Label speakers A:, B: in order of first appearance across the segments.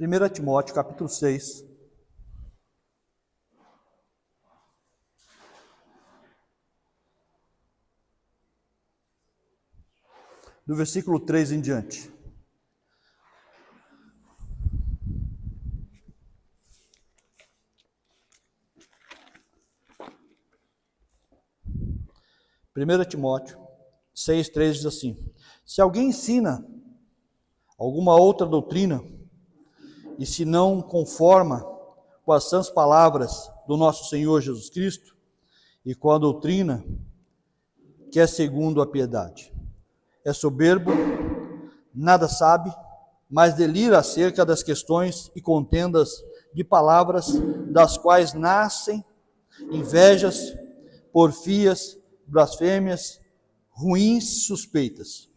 A: 1 Timóteo, capítulo 6. Do versículo 3 em diante. Primeira Timóteo 6,3 diz assim: se alguém ensina alguma outra doutrina, e se não conforma com as sãs palavras do nosso Senhor Jesus Cristo, e com a doutrina que é segundo a piedade, é soberbo, nada sabe, mas delira acerca das questões e contendas de palavras, das quais nascem invejas, porfias, blasfêmias, ruins suspeitas,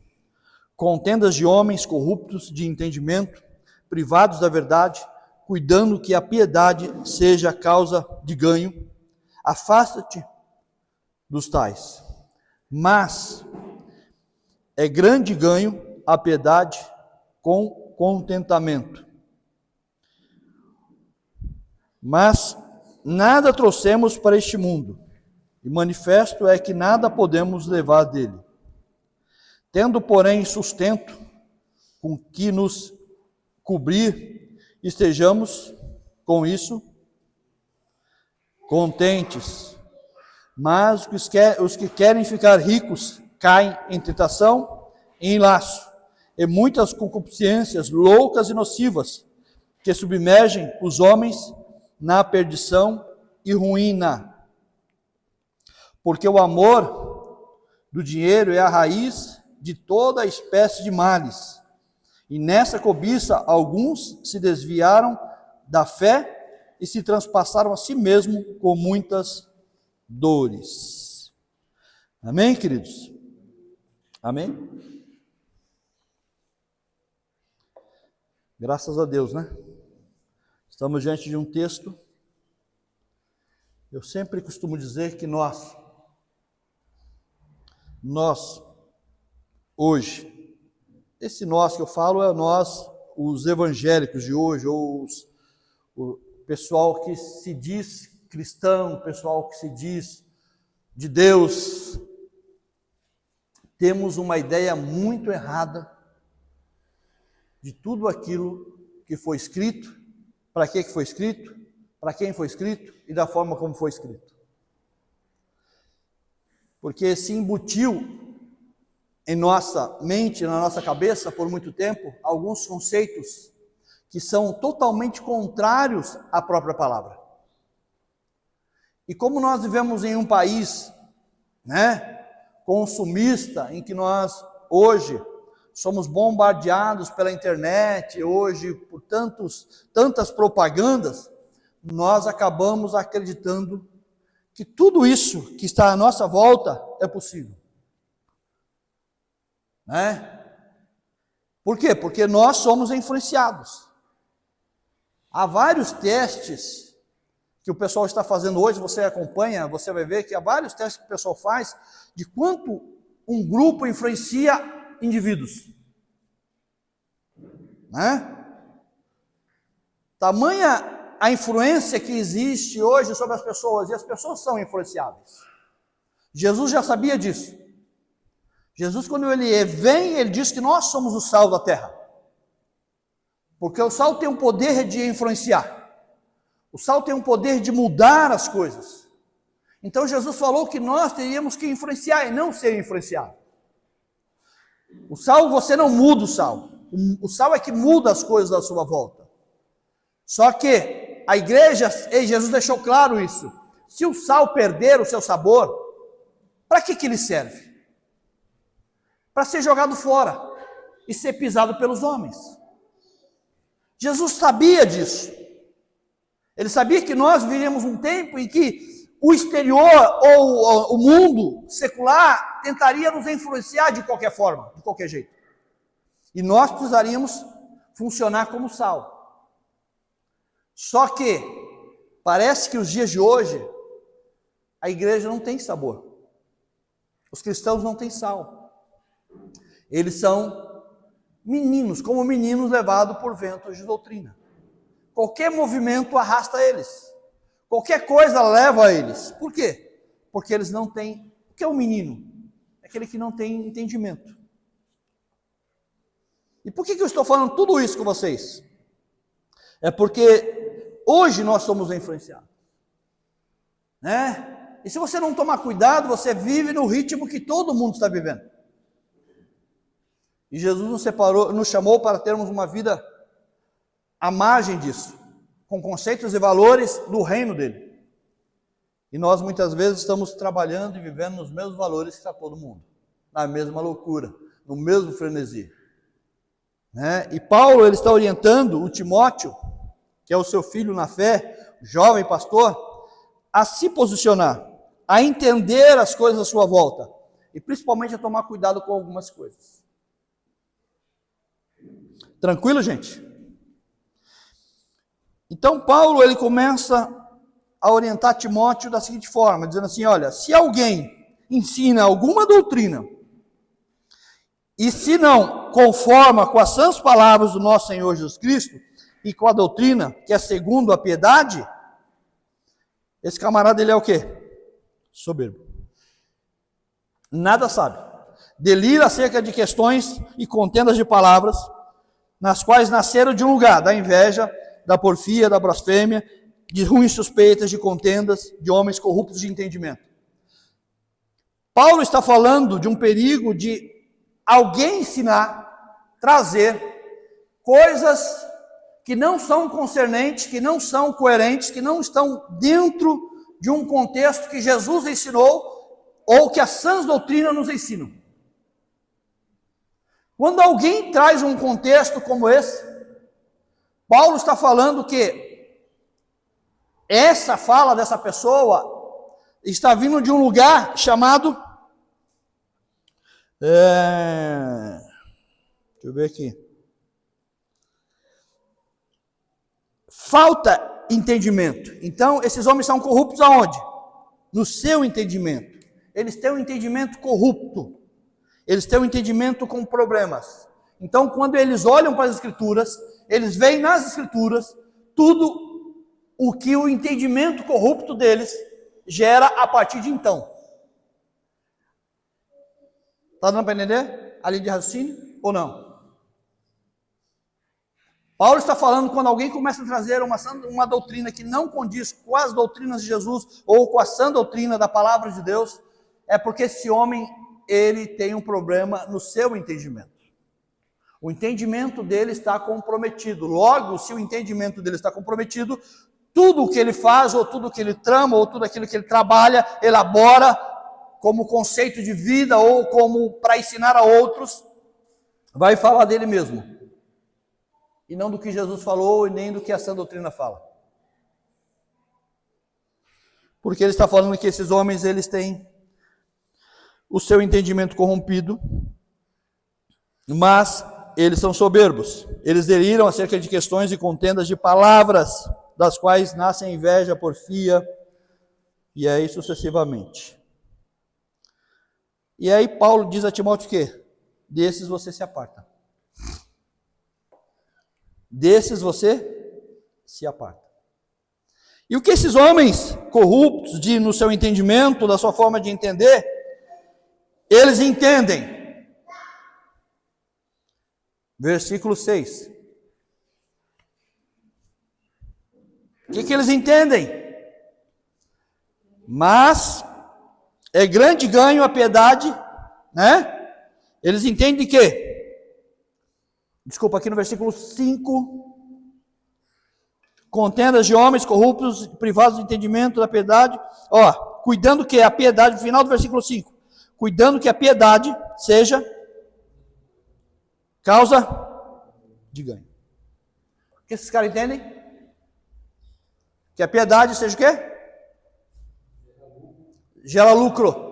A: contendas de homens corruptos de entendimento, privados da verdade, cuidando que a piedade seja causa de ganho. Afasta-te dos tais. Mas é grande ganho a piedade com contentamento. Mas nada trouxemos para este mundo, e manifesto é que nada podemos levar dele. Tendo, porém, sustento com que nos cobrir, estejamos com isso contentes. Mas os que querem ficar ricos caem em tentação e em laço, e muitas concupiscências loucas e nocivas, que submergem os homens na perdição e ruína. Porque o amor do dinheiro é a raiz de toda a espécie de males. E nessa cobiça alguns se desviaram da fé e se transpassaram a si mesmo com muitas dores. Amém, queridos? Amém? Graças a Deus, né? Estamos diante de um texto. Eu sempre costumo dizer que nós hoje, esse nós que eu falo é nós, os evangélicos de hoje, ou o pessoal que se diz cristão, o pessoal que se diz de Deus, temos uma ideia muito errada de tudo aquilo que foi escrito, para que foi escrito, para quem foi escrito e da forma como foi escrito. Porque se embutiu em nossa mente, na nossa cabeça, por muito tempo, alguns conceitos que são totalmente contrários à própria palavra. E como nós vivemos em um país, consumista, em que nós hoje somos bombardeados pela internet, hoje por tantas propagandas, nós acabamos acreditando que tudo isso que está à nossa volta é possível. Por quê? Porque nós somos influenciados. Há vários testes que o pessoal está fazendo hoje, você acompanha, você vai ver que há vários testes que o pessoal faz de quanto um grupo influencia indivíduos. Tamanha a influência que existe hoje sobre as pessoas, e as pessoas são influenciáveis. Jesus já sabia disso. Jesus, quando ele vem, ele diz que nós somos o sal da terra. Porque o sal tem um poder de influenciar. O sal tem um poder de mudar as coisas. Então Jesus falou que nós teríamos que influenciar e não ser influenciado. O sal, você não muda o sal. O sal é que muda as coisas à sua volta. Só que a igreja, e Jesus deixou claro isso, se o sal perder o seu sabor, para que ele serve? Para ser jogado fora e ser pisado pelos homens. Jesus sabia disso. Ele sabia que nós viríamos um tempo em que o exterior ou o mundo secular tentaria nos influenciar de qualquer forma, de qualquer jeito. E nós precisaríamos funcionar como sal. Só que parece que os dias de hoje a igreja não tem sabor. Os cristãos não têm sal. Eles são meninos, como meninos levados por ventos de doutrina. qualquer movimento arrasta eles. Qualquer coisa leva a eles. Por quê? Porque eles não têm... O que é um menino? É aquele que não tem entendimento. E por que eu estou falando tudo isso com vocês? É porque hoje nós somos influenciados. Né? E se você não tomar cuidado, você vive no ritmo que todo mundo está vivendo. E Jesus nos chamou para termos uma vida à margem disso, com conceitos e valores do reino dele. E nós muitas vezes estamos trabalhando e vivendo nos mesmos valores que está todo mundo, na mesma loucura, no mesmo frenesi. Né? E Paulo ele está orientando o Timóteo, que é o seu filho na fé, jovem pastor, a se posicionar, a entender as coisas à sua volta, e principalmente a tomar cuidado com algumas coisas. Tranquilo, gente? Então Paulo ele começa a orientar Timóteo da seguinte forma, dizendo assim, olha, se alguém ensina alguma doutrina, e se não conforma com as sãs palavras do nosso Senhor Jesus Cristo, e com a doutrina que é segundo a piedade, esse camarada ele é o quê? Soberbo. Nada sabe. Delira acerca de questões e contendas de palavras, nas quais nasceram de um lugar da inveja, da porfia, da blasfêmia, de ruins suspeitas, de contendas, de homens corruptos de entendimento. Paulo está falando de um perigo de alguém ensinar, trazer coisas que não são concernentes, que não são coerentes, que não estão dentro de um contexto que Jesus ensinou ou que as sãs doutrinas nos ensinam. Quando alguém traz um contexto como esse, Paulo está falando que essa fala dessa pessoa está vindo de um lugar chamado... deixa eu ver aqui. Falta entendimento. Então, esses homens são corruptos aonde? No seu entendimento. Eles têm um entendimento corrupto. Eles têm um entendimento com problemas. Então, quando eles olham para as Escrituras, eles veem nas Escrituras tudo o que o entendimento corrupto deles gera a partir de então. Está dando para entender a linha de raciocínio ou não? Paulo está falando quando alguém começa a trazer uma doutrina que não condiz com as doutrinas de Jesus ou com a sã doutrina da palavra de Deus, é porque esse homem ele tem um problema no seu entendimento. O entendimento dele está comprometido. Logo, se o entendimento dele está comprometido, tudo o que ele faz, ou tudo o que ele trama, ou tudo aquilo que ele trabalha, elabora como conceito de vida ou como para ensinar a outros, vai falar dele mesmo. E não do que Jesus falou e nem do que a sã doutrina fala. Porque ele está falando que esses homens, eles têm o seu entendimento corrompido, mas eles são soberbos. Eles deliram acerca de questões e contendas de palavras, das quais nascem inveja, porfia, e aí sucessivamente. E aí Paulo diz a Timóteo que desses você se aparta. Desses você se aparta. E o que esses homens corruptos, no seu entendimento, da sua forma de entender, eles entendem. Versículo 6. O que eles entendem? Mas é grande ganho a piedade, né? Eles entendem que, desculpa, aqui no versículo 5, contendas de homens corruptos, privados do entendimento da piedade, cuidando que a piedade, no final do versículo 5, cuidando que a piedade seja causa de ganho. O que esses caras entendem? Que a piedade seja o quê? Gera lucro.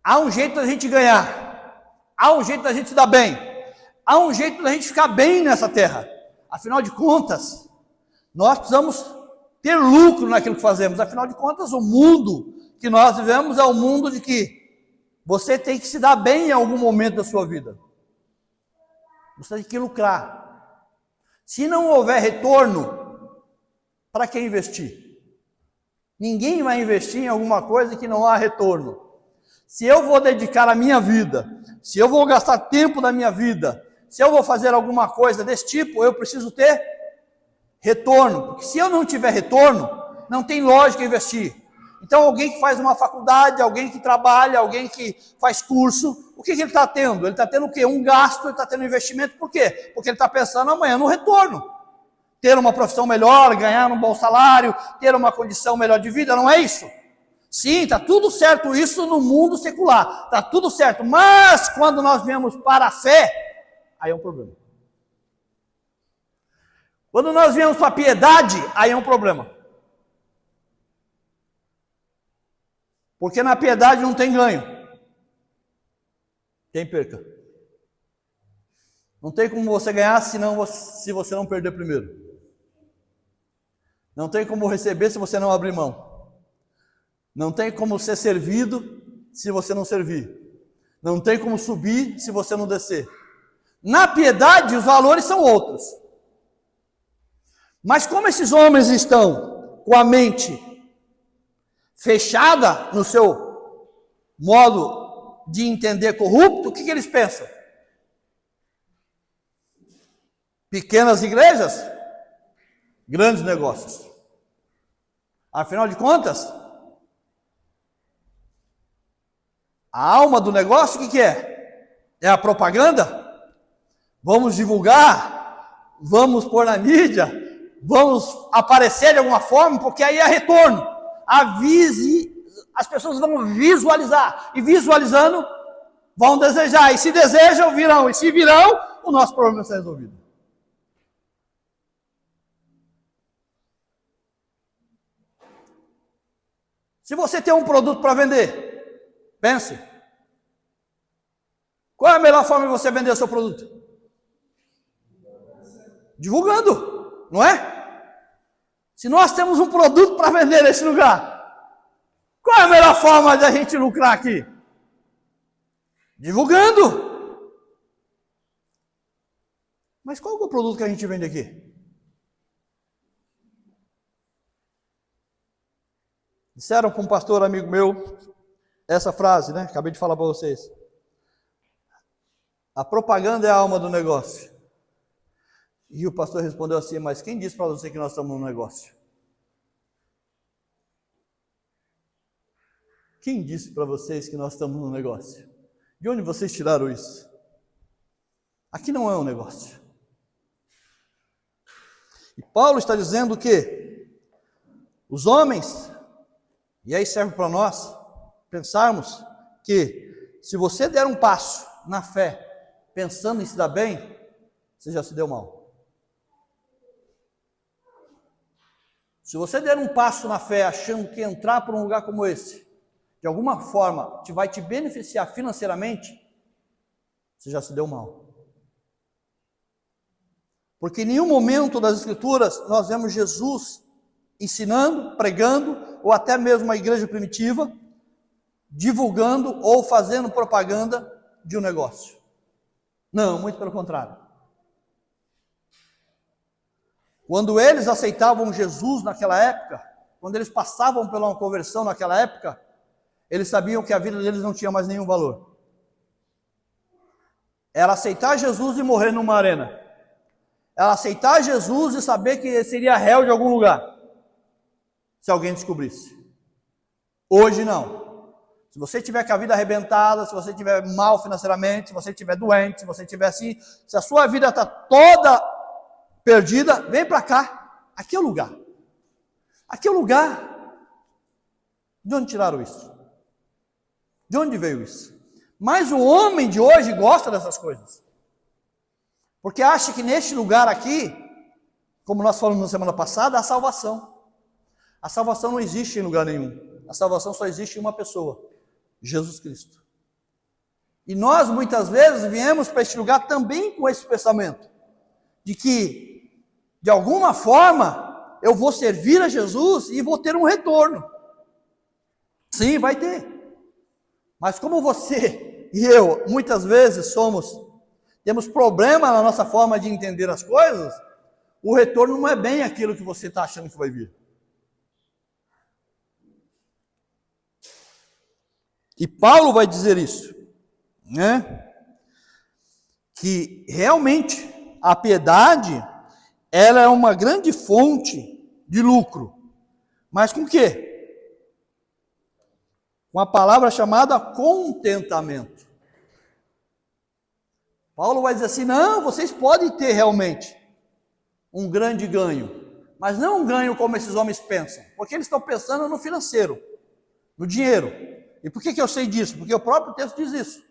A: Há um jeito da gente ganhar. Há um jeito da gente se dar bem. Há um jeito da gente ficar bem nessa terra. Afinal de contas, nós precisamos ter lucro naquilo que fazemos. Afinal de contas, o mundo que nós vivemos é o mundo de que você tem que se dar bem em algum momento da sua vida. Você tem que lucrar. Se não houver retorno, para que investir? Ninguém vai investir em alguma coisa que não há retorno. Se eu vou dedicar a minha vida, se eu vou gastar tempo da minha vida, se eu vou fazer alguma coisa desse tipo, eu preciso ter retorno. Porque se eu não tiver retorno, não tem lógica investir. Então, alguém que faz uma faculdade, alguém que trabalha, alguém que faz curso, o que ele está tendo? Ele está tendo o quê? Um gasto, ele está tendo um investimento. Por quê? Porque ele está pensando amanhã no retorno. Ter uma profissão melhor, ganhar um bom salário, ter uma condição melhor de vida, não é isso? Sim, está tudo certo isso no mundo secular. Está tudo certo. Mas, quando nós viemos para a fé, aí é um problema. Quando nós viemos para a piedade, aí é um problema. Porque na piedade não tem ganho. Tem perca. Não tem como você ganhar se você não perder primeiro. Não tem como receber se você não abrir mão. Não tem como ser servido se você não servir. Não tem como subir se você não descer. Na piedade os valores são outros. Mas como esses homens estão com a mente fechada no seu modo de entender corrupto, o que eles pensam? Pequenas igrejas, grandes negócios. Afinal de contas, a alma do negócio, o que é? É a propaganda? Vamos divulgar, vamos pôr na mídia, vamos aparecer de alguma forma, porque aí é retorno. Avise, as pessoas vão visualizar, e visualizando, vão desejar, e se desejam, virão, e se virão, o nosso problema está resolvido. Se você tem um produto para vender, pense, qual é a melhor forma de você vender o seu produto? Divulgando, não é? Se nós temos um produto para vender nesse lugar, qual é a melhor forma de a gente lucrar aqui? Divulgando. Mas qual é o produto que a gente vende aqui? Disseram para um pastor amigo meu essa frase, né? Acabei de falar para vocês. A propaganda é a alma do negócio. E o pastor respondeu assim, mas quem disse para você que nós estamos no negócio? Quem disse para vocês que nós estamos no negócio? De onde vocês tiraram isso? Aqui não é um negócio. E Paulo está dizendo que os homens, e aí serve para nós pensarmos que se você der um passo na fé, pensando em se dar bem, você já se deu mal. Se você der um passo na fé achando que entrar por um lugar como esse, de alguma forma, vai te beneficiar financeiramente, você já se deu mal. Porque em nenhum momento das Escrituras nós vemos Jesus ensinando, pregando, ou até mesmo uma igreja primitiva, divulgando ou fazendo propaganda de um negócio. Não, muito pelo contrário. Quando eles aceitavam Jesus naquela época, quando eles passavam pela uma conversão naquela época, eles sabiam que a vida deles não tinha mais nenhum valor. Era aceitar Jesus e morrer numa arena. Era aceitar Jesus e saber que seria réu de algum lugar, se alguém descobrisse. Hoje não. Se você tiver com a vida arrebentada, se você tiver mal financeiramente, se você tiver doente, se você tiver assim, se a sua vida está toda perdida, vem para cá. Aqui é o lugar. Aqui é o lugar. De onde tiraram isso? De onde veio isso? Mas o homem de hoje gosta dessas coisas. Porque acha que neste lugar aqui, como nós falamos na semana passada, há salvação. A salvação não existe em lugar nenhum. A salvação só existe em uma pessoa, Jesus Cristo. E nós muitas vezes viemos para este lugar também com esse pensamento, de que, de alguma forma, eu vou servir a Jesus e vou ter um retorno. Sim, vai ter. Mas como você e eu, muitas vezes temos problema na nossa forma de entender as coisas, o retorno não é bem aquilo que você está achando que vai vir. E Paulo vai dizer isso, né? Que realmente a piedade, ela é uma grande fonte de lucro. Mas com o quê? Com a palavra chamada contentamento. Paulo vai dizer assim, não, vocês podem ter realmente um grande ganho, mas não um ganho como esses homens pensam, porque eles estão pensando no financeiro, no dinheiro. E por que eu sei disso? Porque o próprio texto diz isso,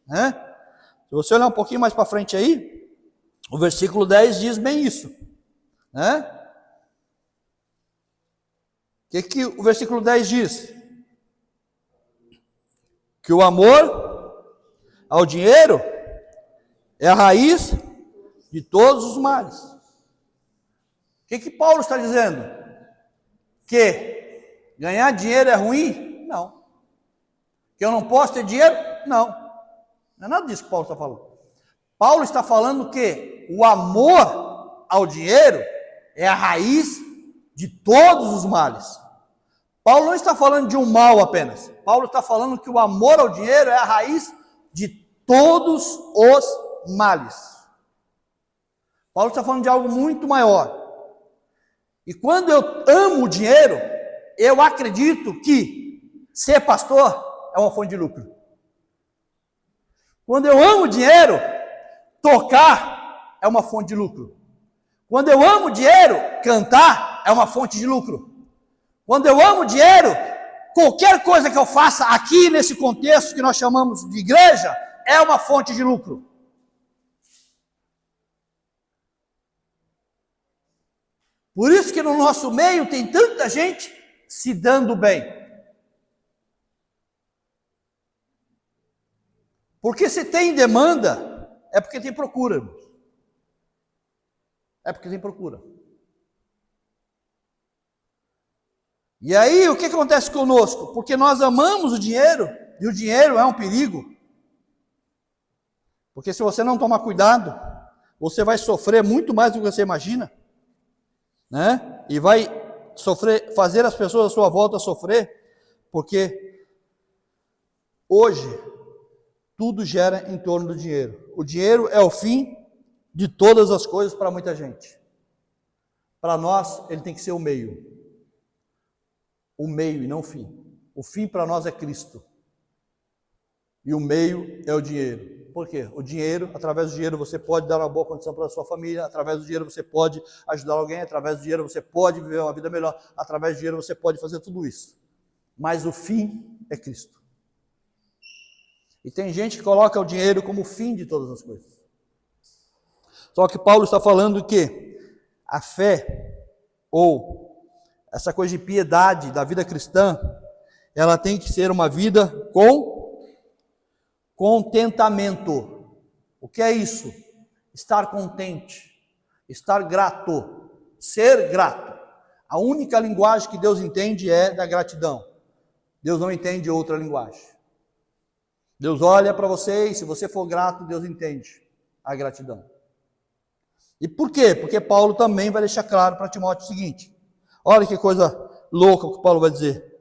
A: né? Se você olhar um pouquinho mais para frente aí, o versículo 10 diz bem isso, né? O que o versículo 10 diz? Que o amor ao dinheiro é a raiz de todos os males. O que Paulo está dizendo? Que ganhar dinheiro é ruim? Não. Que eu não posso ter dinheiro? Não. Não é nada disso que Paulo está falando. Paulo está falando que o amor ao dinheiro é a raiz de todos os males. Paulo não está falando de um mal apenas. Paulo está falando que o amor ao dinheiro é a raiz de todos os males. Paulo está falando de algo muito maior. E quando eu amo o dinheiro, eu acredito que ser pastor é uma fonte de lucro. Quando eu amo o dinheiro, tocar é uma fonte de lucro. Quando eu amo o dinheiro, cantar é uma fonte de lucro. Quando eu amo o dinheiro, qualquer coisa que eu faça aqui nesse contexto que nós chamamos de igreja, é uma fonte de lucro. Por isso que no nosso meio tem tanta gente se dando bem. Porque se tem demanda, é porque tem procura, irmãos. É porque tem procura. E aí, o que acontece conosco? Porque nós amamos o dinheiro, e o dinheiro é um perigo. Porque se você não tomar cuidado, você vai sofrer muito mais do que você imagina, né? E vai sofrer, fazer as pessoas à sua volta sofrer, porque hoje tudo gira em torno do dinheiro. O dinheiro é o fim de todas as coisas para muita gente. Para nós, ele tem que ser o meio. O meio e não o fim. O fim para nós é Cristo. E o meio é o dinheiro. Por quê? O dinheiro, através do dinheiro você pode dar uma boa condição para a sua família, através do dinheiro você pode ajudar alguém, através do dinheiro você pode viver uma vida melhor, através do dinheiro você pode fazer tudo isso. Mas o fim é Cristo. E tem gente que coloca o dinheiro como o fim de todas as coisas. Só que Paulo está falando que a fé, ou essa coisa de piedade da vida cristã, ela tem que ser uma vida com contentamento. O que é isso? Estar contente, estar grato, ser grato. A única linguagem que Deus entende é da gratidão. Deus não entende outra linguagem. Deus olha para você e se você for grato, Deus entende a gratidão. E por quê? Porque Paulo também vai deixar claro para Timóteo o seguinte. Olha que coisa louca que Paulo vai dizer.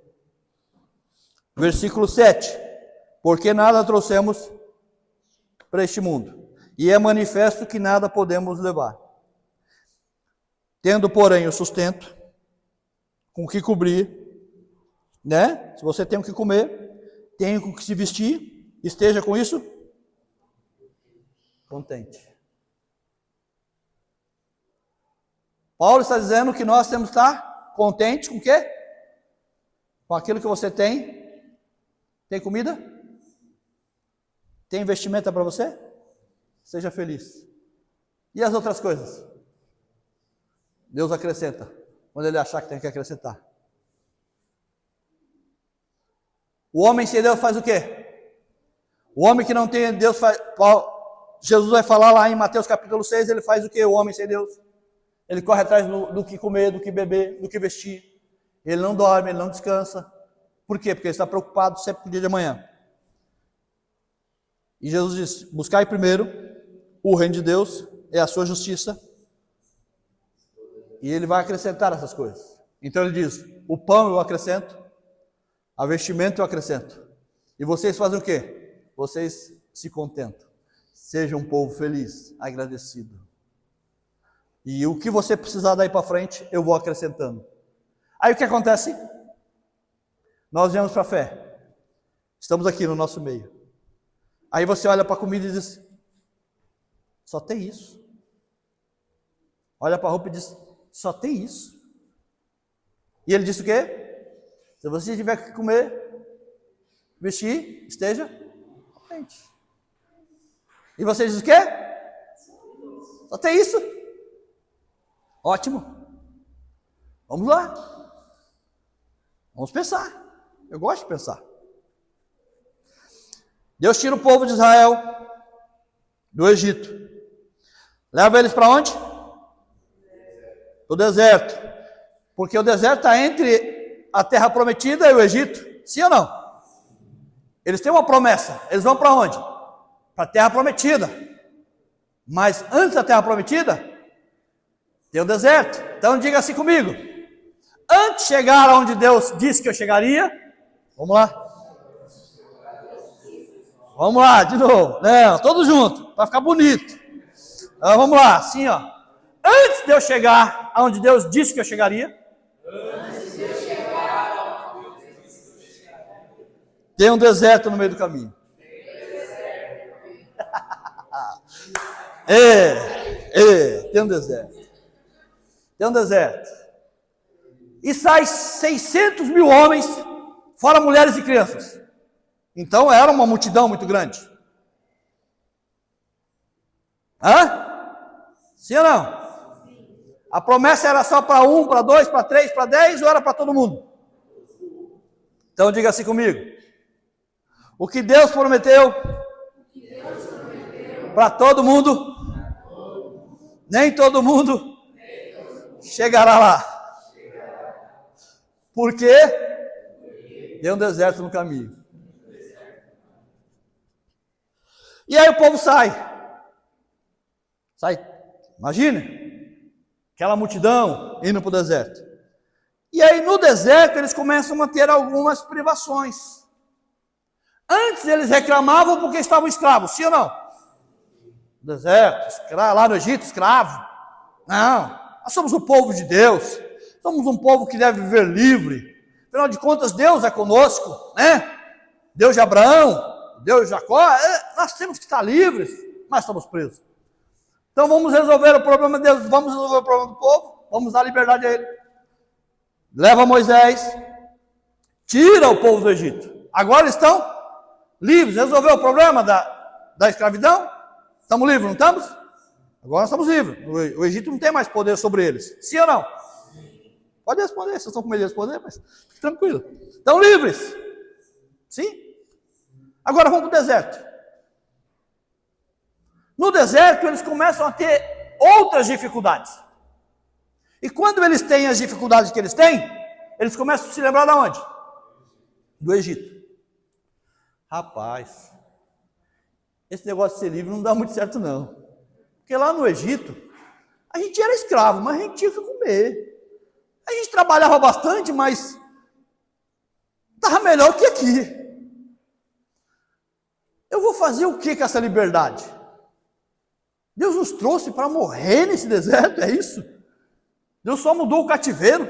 A: Versículo 7. Porque nada trouxemos para este mundo, e é manifesto que nada podemos levar. Tendo, porém, o sustento, com o que cobrir, né? Se você tem o que comer, tem com o que se vestir, esteja com isso contente. Paulo está dizendo que nós temos que estar contentes com o quê? Com aquilo que você tem. Tem comida? Tem vestimenta para você? Seja feliz. E as outras coisas? Deus acrescenta, quando Ele achar que tem que acrescentar. O homem sem Deus faz o quê? O homem que não tem Deus faz... Jesus vai falar lá em Mateus capítulo 6, ele faz o quê? O homem sem Deus. Ele corre atrás do que comer, do que beber, do que vestir. Ele não dorme, ele não descansa. Por quê? Porque ele está preocupado sempre com o dia de amanhã. E Jesus diz, buscai primeiro o reino de Deus e a sua justiça, E ele vai acrescentar essas coisas. Então ele diz: o pão eu acrescento, a vestimenta eu acrescento. E vocês fazem o quê? Vocês se contentam. Seja um povo feliz, agradecido. E o que você precisar daí para frente, eu vou acrescentando. Aí o que acontece? Nós viemos para a fé. Estamos aqui no nosso meio. Aí você olha para a comida e diz: só tem isso. Olha para a roupa e diz: só tem isso. E ele disse o quê? Se você tiver que comer, vestir, esteja contente. E você diz o quê? Só tem isso. Ótimo. Vamos lá. Vamos pensar. Eu gosto de pensar. Deus tira o povo de Israel do Egito. Leva eles para onde? O deserto. Porque o deserto está entre a terra prometida e o Egito. Sim ou não? Eles têm uma promessa. Eles vão para onde? Para a terra prometida. Mas antes da terra prometida, tem o deserto. Então diga assim comigo: antes de chegar aonde Deus disse que eu chegaria, vamos lá. Vamos lá, de novo. Não, todos juntos, para ficar bonito. Então, vamos lá, assim ó. Antes de eu chegar aonde Deus disse que eu chegaria, tem um deserto no meio do caminho. Tem um deserto. Tem um deserto. E sai 600 mil homens, fora mulheres e crianças. Então era uma multidão muito grande. Sim ou não? A promessa era só para 1, para 2, para 3, para 10 ou era para todo mundo? Então diga assim comigo: o que Deus prometeu para todo mundo, nem todo mundo chegará lá. Porque tem um deserto no caminho. E aí o povo sai, imagine, aquela multidão indo para o deserto. E aí no deserto eles começam a ter algumas privações. Antes eles reclamavam porque estavam escravos, sim ou não? Deserto, lá no Egito, escravo. Não, nós somos o povo de Deus, somos um povo que deve viver livre. Afinal de contas, Deus é conosco, né? Deus de Abraão, Deus de Jacó, nós temos que estar livres, mas estamos presos. Então vamos resolver o problema de Deus, vamos resolver o problema do povo, vamos dar liberdade a ele. Leva Moisés, tira o povo do Egito. Agora estão livres. Resolveu o problema da escravidão? Estamos livres, não estamos? Agora nós estamos livres. O Egito não tem mais poder sobre eles. Sim ou não? Pode responder, vocês estão com medo de responder, mas fique tranquilo. Estão livres. Sim? Agora vamos para o deserto. No deserto eles começam a ter outras dificuldades. E quando eles têm as dificuldades que eles têm, eles começam a se lembrar de onde? Do Egito. Rapaz, esse negócio de ser livre não dá muito certo não. Porque lá no Egito, a gente era escravo, mas a gente tinha que comer. A gente trabalhava bastante, mas estava melhor que aqui. Eu vou fazer o que com essa liberdade? Deus nos trouxe para morrer nesse deserto, é isso? Deus só mudou o cativeiro,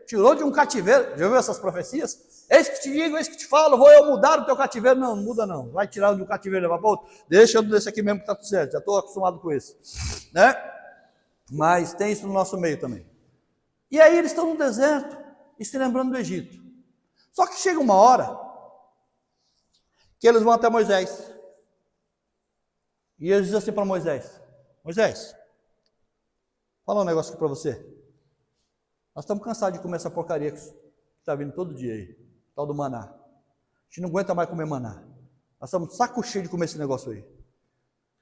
A: tirou de um cativeiro. Já viu essas profecias? Eis que te digo, eis que te falo, vou eu mudar o teu cativeiro. Não, não muda não, vai tirar de um cativeiro e levar para outro. Deixa eu desse aqui mesmo que está tudo certo, já estou acostumado com isso, né? Mas tem isso no nosso meio também. E aí eles estão no deserto e se lembrando do Egito. Só que chega uma hora que eles vão até Moisés. E eles dizem assim para Moisés: Moisés, fala um negócio aqui para você. Nós estamos cansados de comer essa porcaria que está vindo todo dia aí, tal do maná. A gente não aguenta mais comer maná. Nós estamos saco cheio de comer esse negócio aí.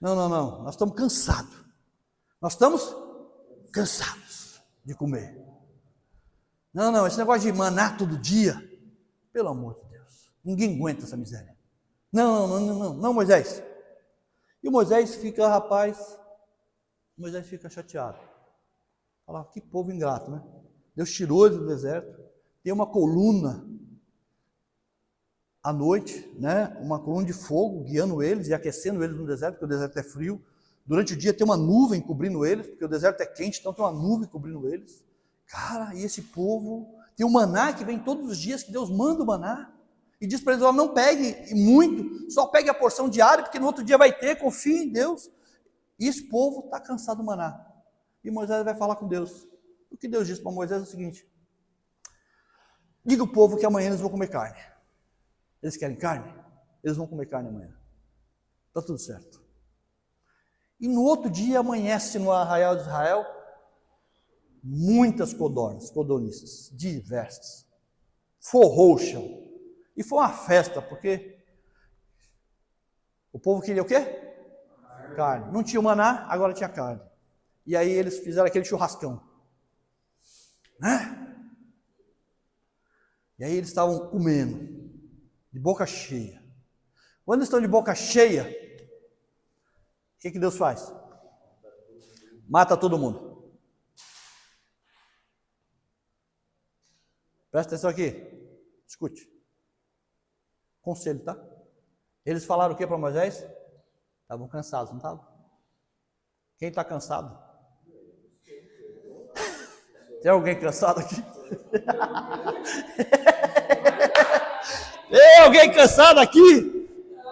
A: Não, nós estamos cansados. Nós estamos cansados de comer. Não, esse negócio de maná todo dia, pelo amor de Deus, ninguém aguenta essa miséria. Não, Moisés. E o Moisés fica, Moisés fica chateado. Falava, que povo ingrato, né? Deus tirou eles do deserto, tem uma coluna à noite, né? Uma coluna de fogo guiando eles e aquecendo eles no deserto, porque o deserto é frio. Durante o dia tem uma nuvem cobrindo eles, porque o deserto é quente, então tem uma nuvem cobrindo eles. Cara, e esse povo tem o maná que vem todos os dias, que Deus manda o maná. E diz para eles, ó, não pegue muito, só pegue a porção diária, porque no outro dia vai ter, confie em Deus. E esse povo está cansado do maná. E Moisés vai falar com Deus. O que Deus disse para Moisés é o seguinte: diga ao povo que amanhã eles vão comer carne. Eles querem carne? Eles vão comer carne amanhã. Está tudo certo. E no outro dia amanhece no arraial de Israel muitas codorniças, diversas, forrouxam. E foi uma festa, porque o povo queria o quê? Carne. Não tinha maná, agora tinha carne. E aí eles fizeram aquele churrascão, né? E aí eles estavam comendo, de boca cheia. Quando eles estão de boca cheia, o que Deus faz? Mata todo mundo. Presta atenção aqui, escute. Conselho, tá? Eles falaram o que para Moisés? Estavam cansados, não estavam? Quem está cansado? Tem alguém cansado aqui? Tem alguém cansado aqui?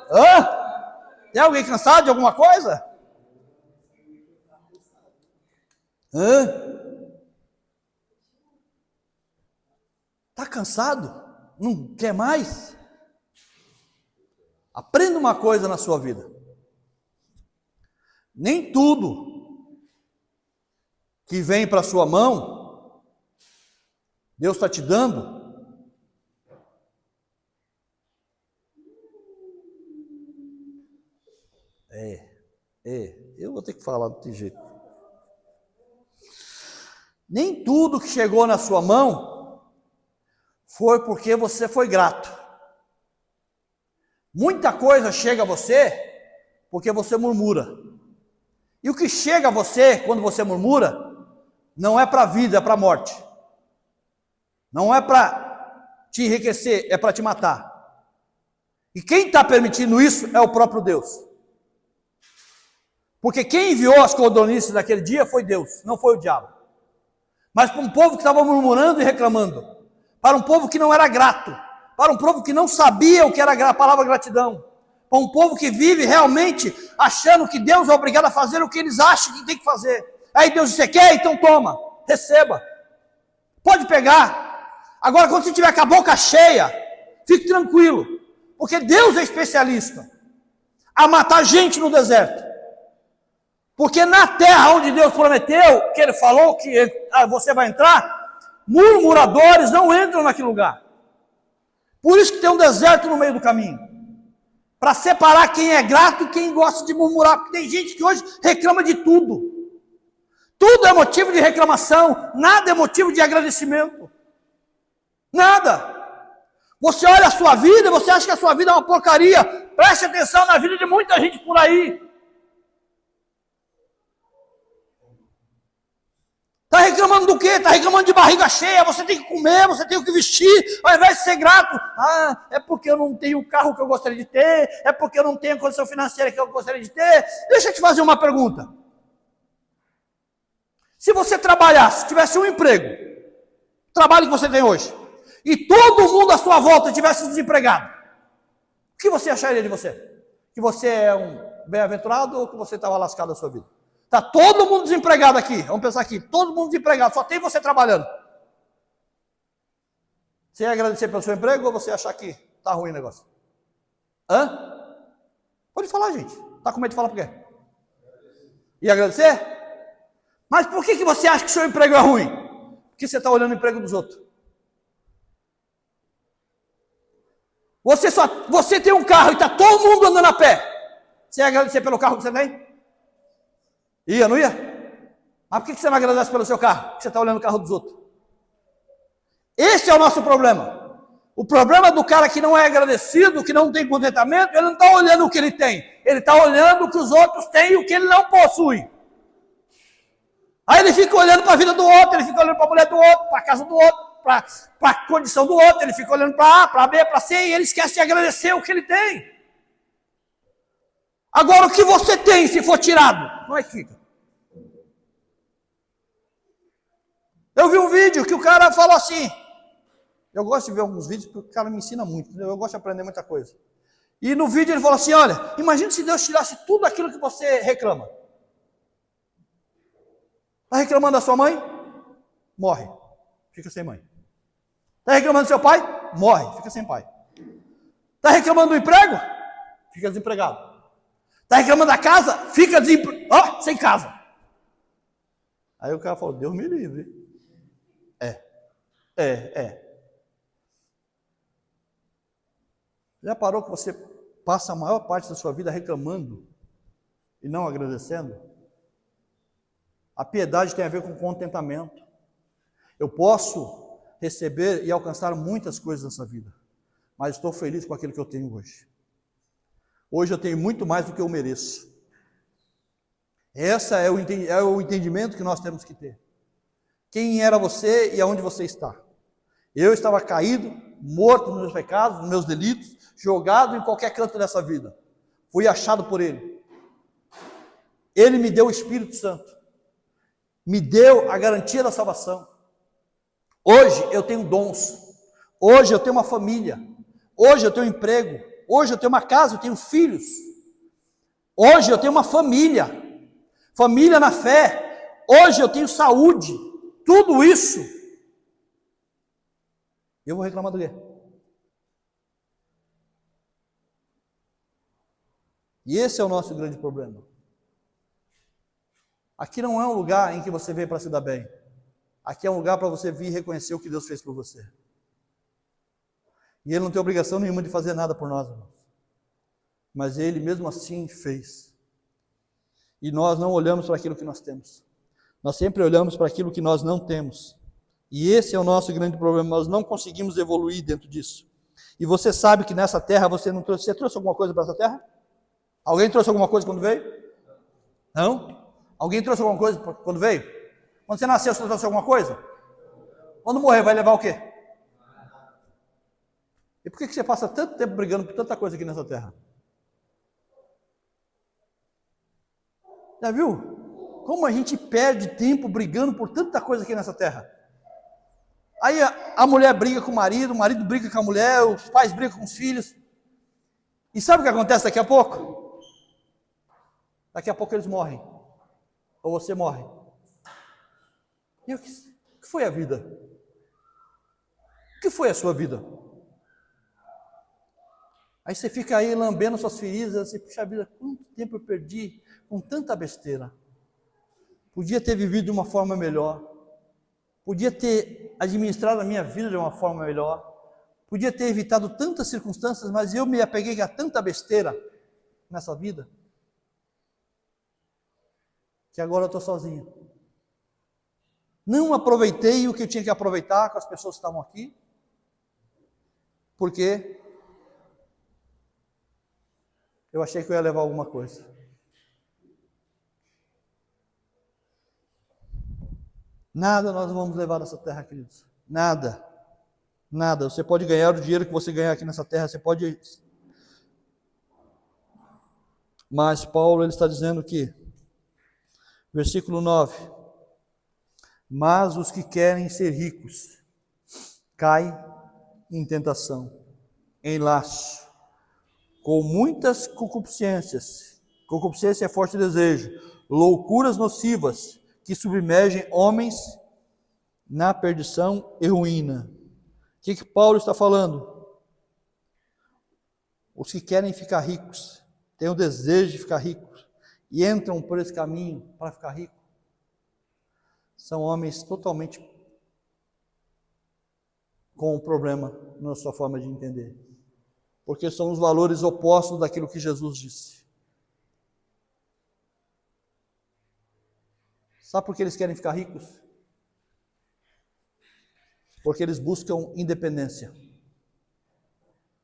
A: Hã? Tem alguém cansado de alguma coisa? Hã? Está cansado? Não quer mais? Aprenda uma coisa na sua vida. Nem tudo que vem para a sua mão, Deus está te dando, eu vou ter que falar desse jeito. Nem tudo que chegou na sua mão foi porque você foi grato. Muita coisa chega a você porque você murmura. E o que chega a você quando você murmura não é para a vida, é para a morte. Não é para te enriquecer, é para te matar. E quem está permitindo isso é o próprio Deus. Porque quem enviou as codorniças naquele dia foi Deus, não foi o diabo. Mas para um povo que estava murmurando e reclamando, para um povo que não era grato, para um povo que não sabia o que era a palavra gratidão, para um povo que vive realmente achando que Deus é obrigado a fazer o que eles acham que tem que fazer. Aí Deus diz, você quer? Então toma, receba. Pode pegar. Agora quando você tiver com a boca cheia, fique tranquilo, porque Deus é especialista a matar gente no deserto. Porque na terra onde Deus prometeu, que Ele falou que você vai entrar, murmuradores não entram naquele lugar. Por isso que tem um deserto no meio do caminho. Para separar quem é grato e quem gosta de murmurar. Porque tem gente que hoje reclama de tudo. Tudo é motivo de reclamação. Nada é motivo de agradecimento. Nada. Você olha a sua vida e você acha que a sua vida é uma porcaria. Preste atenção na vida de muita gente por aí. Está reclamando do quê? Está reclamando de barriga cheia, você tem que comer, você tem que vestir, ao invés de ser grato. Ah, é porque eu não tenho o carro que eu gostaria de ter, é porque eu não tenho a condição financeira que eu gostaria de ter. Deixa eu te fazer uma pergunta. Se você trabalhasse, tivesse um emprego, o trabalho que você tem hoje, e todo mundo à sua volta tivesse desempregado, o que você acharia de você? Que você é um bem-aventurado ou que você estava lascado na sua vida? Está todo mundo desempregado aqui, vamos pensar aqui, todo mundo desempregado, só tem você trabalhando. Você ia agradecer pelo seu emprego ou você ia achar que está ruim o negócio? Hã? Pode falar, gente. Está com medo de falar por quê? Ia agradecer? Mas por que você acha que o seu emprego é ruim? Porque você está olhando o emprego dos outros. Você tem um carro e está todo mundo andando a pé. Você ia agradecer pelo carro que você tem? Ia, não ia? Mas por que você não agradece pelo seu carro? Porque você está olhando o carro dos outros. Esse é o nosso problema. O problema do cara que não é agradecido, que não tem contentamento, ele não está olhando o que ele tem. Ele está olhando o que os outros têm e o que ele não possui. Aí ele fica olhando para a vida do outro, ele fica olhando para a mulher do outro, para a casa do outro, para a condição do outro, ele fica olhando para A, para B, para C, e ele esquece de agradecer o que ele tem. Agora, o que você tem, se for tirado, como é que fica? Eu vi um vídeo que o cara falou assim, eu gosto de ver alguns vídeos porque o cara me ensina muito, entendeu? Eu gosto de aprender muita coisa. E no vídeo ele falou assim, olha, imagina se Deus tirasse tudo aquilo que você reclama. Está reclamando da sua mãe? Morre. Fica sem mãe. Está reclamando do seu pai? Morre. Fica sem pai. Está reclamando do emprego? Fica desempregado. Está reclamando da casa? Fica sem casa. Aí o cara falou, Deus me livre. Já parou que você passa a maior parte da sua vida reclamando e não agradecendo? A piedade tem a ver com contentamento. Eu posso receber e alcançar muitas coisas nessa vida, mas estou feliz com aquilo que eu tenho hoje. Hoje eu tenho muito mais do que eu mereço. Esse é o entendimento que nós temos que ter. Quem era você e aonde você está? Eu estava caído, morto nos meus pecados, nos meus delitos, jogado em qualquer canto dessa vida. Fui achado por Ele. Ele me deu o Espírito Santo. Me deu a garantia da salvação. Hoje eu tenho dons. Hoje eu tenho uma família. Hoje eu tenho um emprego. Hoje eu tenho uma casa, eu tenho filhos. Hoje eu tenho uma família. Família na fé. Hoje eu tenho saúde. Tudo isso. Eu vou reclamar do quê? E esse é o nosso grande problema. Aqui não é um lugar em que você veio para se dar bem. Aqui é um lugar para você vir reconhecer o que Deus fez por você. E Ele não tem obrigação nenhuma de fazer nada por nós, irmãos. Mas Ele mesmo assim fez. E nós não olhamos para aquilo que nós temos. Nós sempre olhamos para aquilo que nós não temos. E esse é o nosso grande problema. Nós não conseguimos evoluir dentro disso. E você sabe que nessa terra você não trouxe. Você trouxe alguma coisa para essa terra? Alguém trouxe alguma coisa quando veio? Não? Alguém trouxe alguma coisa quando veio? Quando você nasceu, você trouxe alguma coisa? Quando morrer, vai levar o quê? E por que você passa tanto tempo brigando por tanta coisa aqui nessa terra? Já viu? Como a gente perde tempo brigando por tanta coisa aqui nessa terra? Aí a mulher briga com o marido briga com a mulher, os pais brigam com os filhos. E sabe o que acontece daqui a pouco? Daqui a pouco eles morrem. Ou você morre. E o que foi a vida? O que foi a sua vida? Aí você fica aí lambendo suas feridas, você, puxa vida, quanto tempo eu perdi com tanta besteira. Podia ter vivido de uma forma melhor. Podia ter administrado a minha vida de uma forma melhor. Podia ter evitado tantas circunstâncias, mas eu me apeguei a tanta besteira nessa vida, que agora eu estou sozinho. Não aproveitei o que eu tinha que aproveitar com as pessoas que estavam aqui, porque eu achei que eu ia levar alguma coisa. Nada nós vamos levar dessa terra, queridos. Nada. Nada. Você pode ganhar o dinheiro que você ganhar aqui nessa terra, você pode... Mas Paulo, ele está dizendo que, versículo 9, mas os que querem ser ricos, caem em tentação, em laço, com muitas concupiscências, concupiscência é forte desejo, loucuras nocivas, que submergem homens na perdição e ruína. O que Paulo está falando? Os que querem ficar ricos, têm o desejo de ficar ricos, e entram por esse caminho para ficar rico, são homens totalmente com um problema na sua forma de entender, porque são os valores opostos daquilo que Jesus disse. Sabe por que eles querem ficar ricos? Porque eles buscam independência.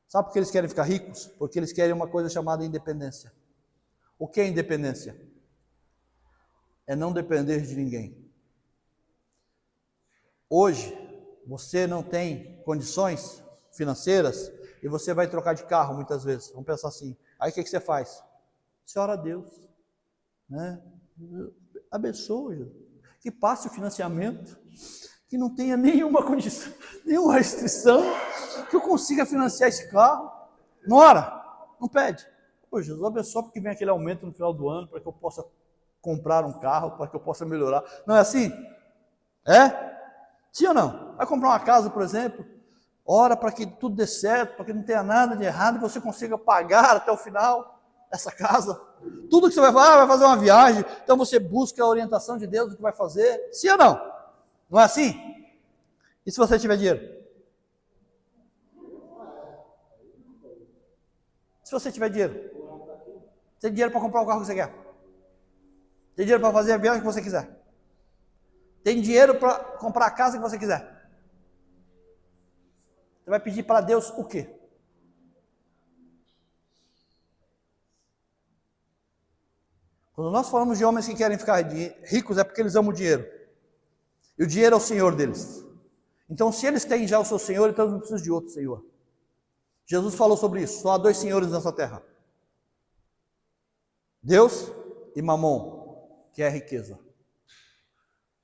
A: Sabe por que eles querem ficar ricos? Porque eles querem uma coisa chamada independência. O que é independência? É não depender de ninguém. Hoje, você não tem condições financeiras e você vai trocar de carro muitas vezes. Vamos pensar assim. Aí o que você faz? Você ora a Deus, né? Abençoa, Jesus. Que passe o financiamento, que não tenha nenhuma condição, nenhuma restrição, que eu consiga financiar esse carro. Não ora, não pede. Pô, Jesus, abençoa porque vem aquele aumento no final do ano, para que eu possa comprar um carro, para que eu possa melhorar. Não é assim? É? Sim ou não? Vai comprar uma casa, por exemplo, ora para que tudo dê certo, para que não tenha nada de errado e você consiga pagar até o final essa casa. Tudo que você vai fazer uma viagem, então você busca a orientação de Deus do que vai fazer. Sim ou não? Não é assim? E se você tiver dinheiro? Se você tiver dinheiro? Tem dinheiro para comprar o carro que você quer? Tem dinheiro para fazer a viagem que você quiser? Tem dinheiro para comprar a casa que você quiser? Você vai pedir para Deus o quê? Quando nós falamos de homens que querem ficar ricos, é porque eles amam o dinheiro. E o dinheiro é o senhor deles. Então, se eles têm já o seu senhor, então eles não precisam de outro senhor. Jesus falou sobre isso. Só há dois senhores nessa terra: Deus e Mamon, que é a riqueza.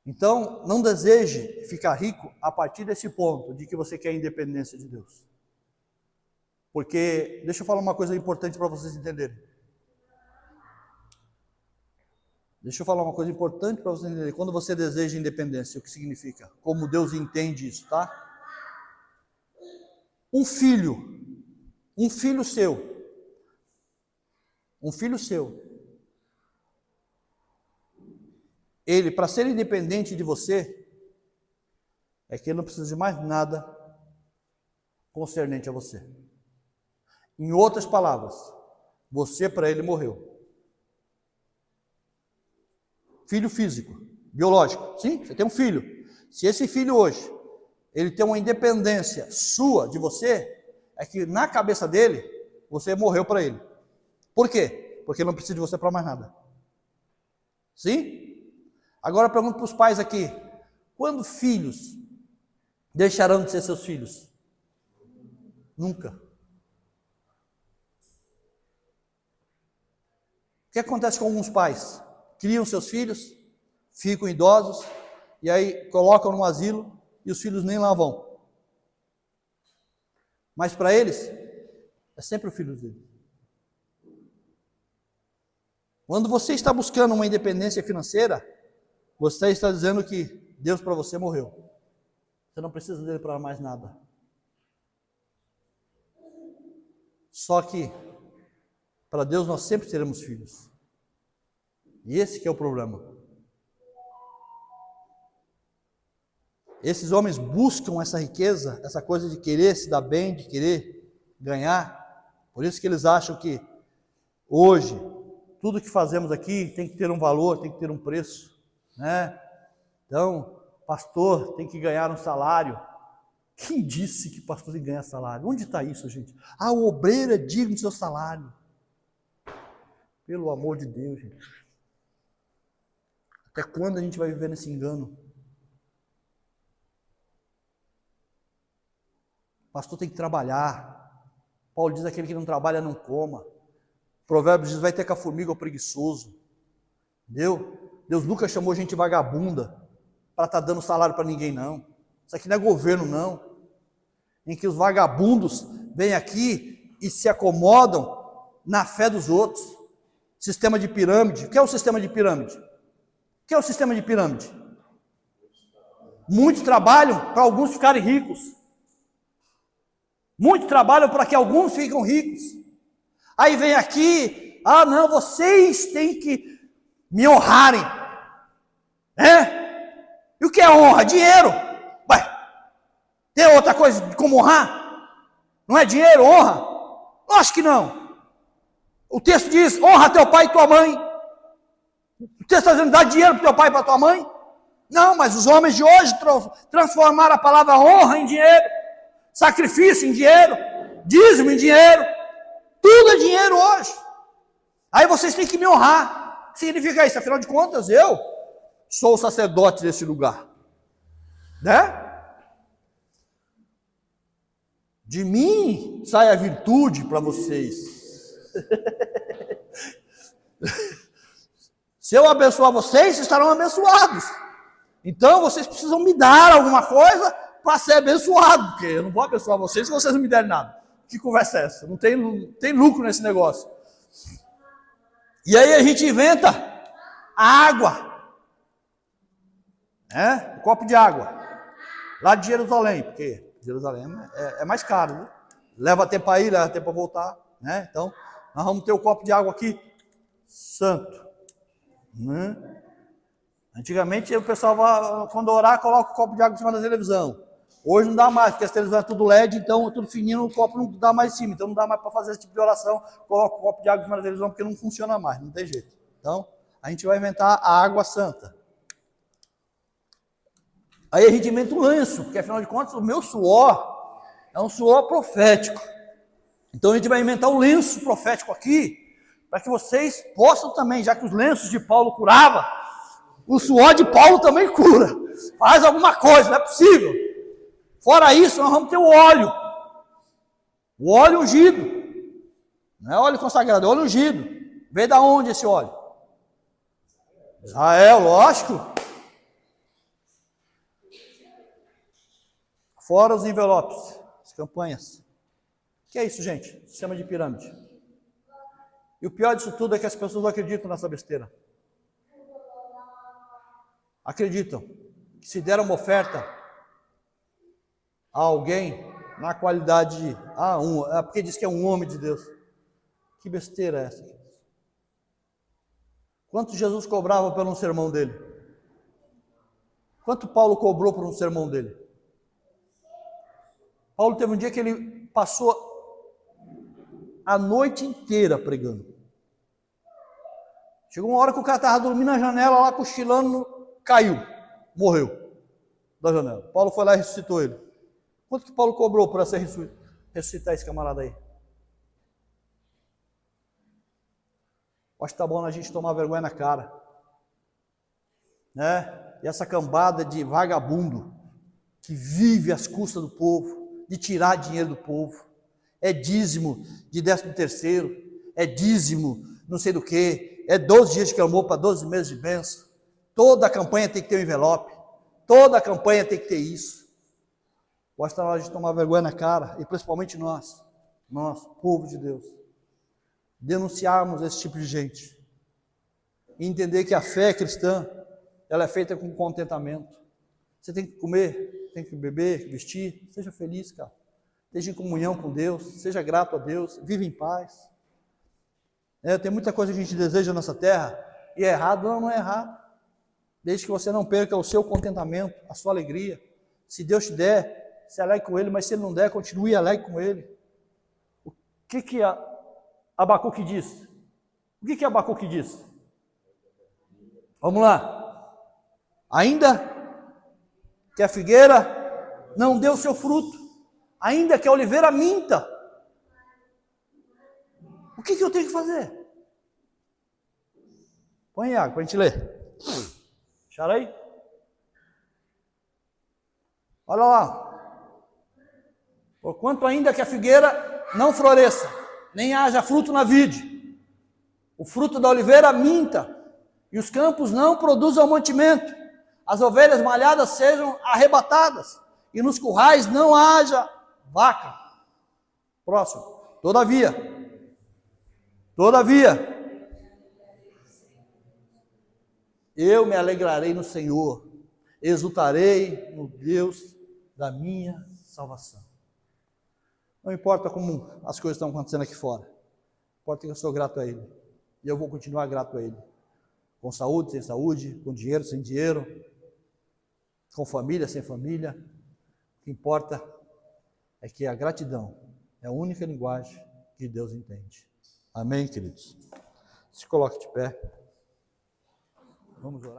A: Então, não deseje ficar rico a partir desse ponto, de que você quer a independência de Deus. Porque, deixa eu falar uma coisa importante para vocês entenderem. Quando você deseja independência, o que significa? Como Deus entende isso, tá? Um filho seu, ele, para ser independente de você, é que ele não precisa de mais nada concernente a você. Em outras palavras, você para ele morreu. Filho físico, biológico. Sim, você tem um filho. Se esse filho hoje, ele tem uma independência sua de você, é que na cabeça dele, você morreu para ele. Por quê? Porque ele não precisa de você para mais nada. Sim? Agora eu pergunto para os pais aqui: quando filhos deixarão de ser seus filhos? Nunca. O que acontece com alguns pais? Criam seus filhos, ficam idosos, e aí colocam no asilo, e os filhos nem lá vão. Mas para eles, é sempre o filho dele. Quando você está buscando uma independência financeira, você está dizendo que Deus para você morreu. Você não precisa dele para mais nada. Só que, para Deus nós sempre seremos filhos. E esse que é o problema. Esses homens buscam essa riqueza, essa coisa de querer se dar bem, de querer ganhar. Por isso que eles acham que hoje, tudo que fazemos aqui tem que ter um valor, tem que ter um preço, né? Então, pastor tem que ganhar um salário. Quem disse que pastor tem que ganhar salário? Onde está isso, gente? Ah, o obreiro é digno do seu salário. Pelo amor de Deus, gente. Até quando a gente vai viver nesse engano? O pastor tem que trabalhar. Paulo diz: aquele que não trabalha não coma. Provérbios diz: vai ter com a formiga o preguiçoso. Entendeu? Deus nunca chamou gente vagabunda para estar dando salário para ninguém, não. Isso aqui não é governo, não. Em que os vagabundos vêm aqui e se acomodam na fé dos outros. Sistema de pirâmide. O que é o sistema de pirâmide? O que é o sistema de pirâmide? Muitos trabalham para alguns ficarem ricos. Muitos trabalham para que alguns fiquem ricos. Aí vem aqui: ah não, vocês têm que me honrarem. E o que é honra? Dinheiro. Ué, tem outra coisa como honrar? Não é dinheiro, honra? Acho que não. O texto diz: honra teu pai e tua mãe. O texto está dizendo: dá dinheiro para teu pai e para tua mãe? Não, mas os homens de hoje transformaram a palavra honra em dinheiro, sacrifício em dinheiro, dízimo em dinheiro. Tudo é dinheiro hoje. Aí vocês têm que me honrar. O que significa isso? Afinal de contas, eu sou o sacerdote desse lugar. Né? De mim sai a virtude para vocês. Se eu abençoar vocês, vocês estarão abençoados. Então vocês precisam me dar alguma coisa para ser abençoado, porque eu não vou abençoar vocês se vocês não me derem nada. Que conversa é essa? Não tem lucro nesse negócio. E aí a gente inventa a água, né? Um copo de água, lá de Jerusalém, porque Jerusalém é mais caro, né? Leva tempo para ir, leva tempo para voltar, né? Então, nós vamos ter o copo de água aqui, santo, né? Antigamente o pessoal, quando orar, coloca o copo de água em cima da televisão. Hoje não dá mais, porque as televisões é tudo LED, então é tudo fininho, o copo não dá mais em cima, então não dá mais para fazer esse tipo de oração. Coloca o copo de água em cima da televisão, porque não funciona mais, não tem jeito. Então, a gente vai inventar a água santa. Aí a gente inventa um lenço, porque afinal de contas o meu suor é um suor profético. Então a gente vai inventar um lenço profético aqui, para que vocês possam também, já que os lenços de Paulo curavam, o suor de Paulo também cura. Faz alguma coisa, não é possível. Fora isso, nós vamos ter o óleo. O óleo ungido. Não é óleo consagrado, é óleo ungido. Veio da onde esse óleo? Israel, lógico. Fora os envelopes, as campanhas. O que é isso, gente? Sistema de pirâmide. E o pior disso tudo é que as pessoas não acreditam nessa besteira. Acreditam que se der uma oferta a alguém na qualidade de porque diz que é um homem de Deus. Que besteira é essa? Quanto Jesus cobrava por um sermão dele? Quanto Paulo cobrou por um sermão dele? Paulo teve um dia que ele passou a noite inteira pregando. Chegou uma hora que o cara estava dormindo na janela, lá cochilando, caiu, morreu da janela. Paulo foi lá e ressuscitou ele. Quanto que Paulo cobrou para ressuscitar esse camarada aí? Acho que está bom a gente tomar vergonha na cara, né? E essa cambada de vagabundo que vive às custas do povo, de tirar dinheiro do povo, é dízimo de 13º, é dízimo não sei do que, é 12 dias de clamor para 12 meses de bênção. Toda a campanha tem que ter um envelope, toda a campanha tem que ter isso. Acho que está na hora de tomar vergonha na cara, e principalmente nós, povo de Deus, denunciarmos esse tipo de gente, e entender que a fé cristã, ela é feita com contentamento. Você tem que comer, tem que beber, vestir, seja feliz, cara. Esteja em comunhão com Deus, seja grato a Deus, viva em paz. Tem muita coisa que a gente deseja nessa terra, e é errado, não é errado. Desde que você não perca o seu contentamento, a sua alegria. Se Deus te der, se alegre com Ele, mas se Ele não der, continue alegre com Ele. O que Abacuque diz? O que Abacuque diz? Vamos lá. Ainda que a figueira não dê o seu fruto, ainda que a oliveira minta, o que eu tenho que fazer? Põe água para a gente ler. Acharam aí? Olha lá. Porquanto ainda que a figueira não floresça, nem haja fruto na vide, o fruto da oliveira minta, e os campos não produzam mantimento, as ovelhas malhadas sejam arrebatadas, e nos currais não haja vaca. Próximo. Todavia, eu me alegrarei no Senhor, exultarei no Deus da minha salvação. Não importa como as coisas estão acontecendo aqui fora, importa que eu sou grato a Ele, e eu vou continuar grato a Ele, com saúde, sem saúde, com dinheiro, sem dinheiro, com família, sem família. O que importa é que a gratidão é a única linguagem que Deus entende. Amém, queridos? Se coloque de pé. Vamos orar.